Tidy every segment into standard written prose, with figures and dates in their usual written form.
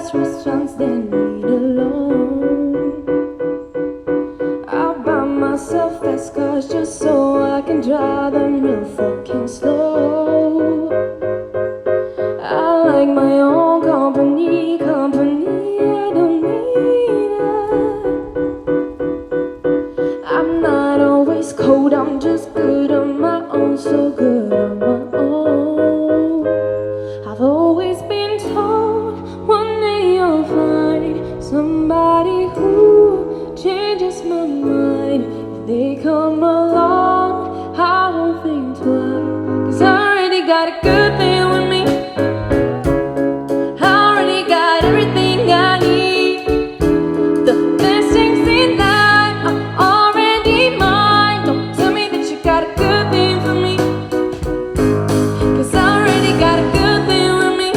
fast restaurants they need alone. I buy myself fast cars just so I can drive them real fucking slow. I like my own company, I don't need it. I'm not always cold, I'm just good on my own, so good on my own. I've always been told one day you'll find somebody who changes my mind. If they come along, I won't think twice, 'cause I already got a good thing with me. I already got everything I need. The best things in life are already mine. Don't tell me that you got a good thing for me, 'cause I already got a good thing with me.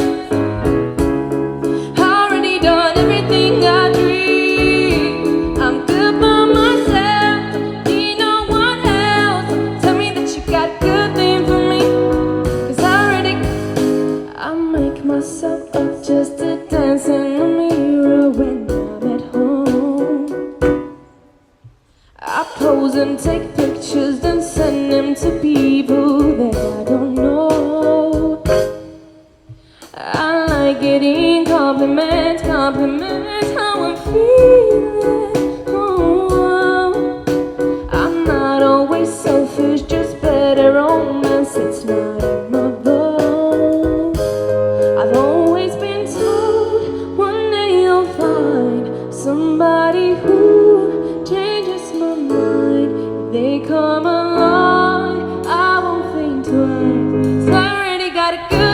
I already done everything I dream. I'm good by myself, don't need no one else. Tell me that you got a good thing for me, 'cause I make myself up just to dance in the mirror when I'm at home. I pose and take pictures, then send them to people that I don't know. I like getting compliments, how I'm feeling. Oh, I'm not always selfish, just better romance. It's not in my bones. I've always been told one day you'll find somebody who changes my mind. If they come along, I won't think twice. So I already got a good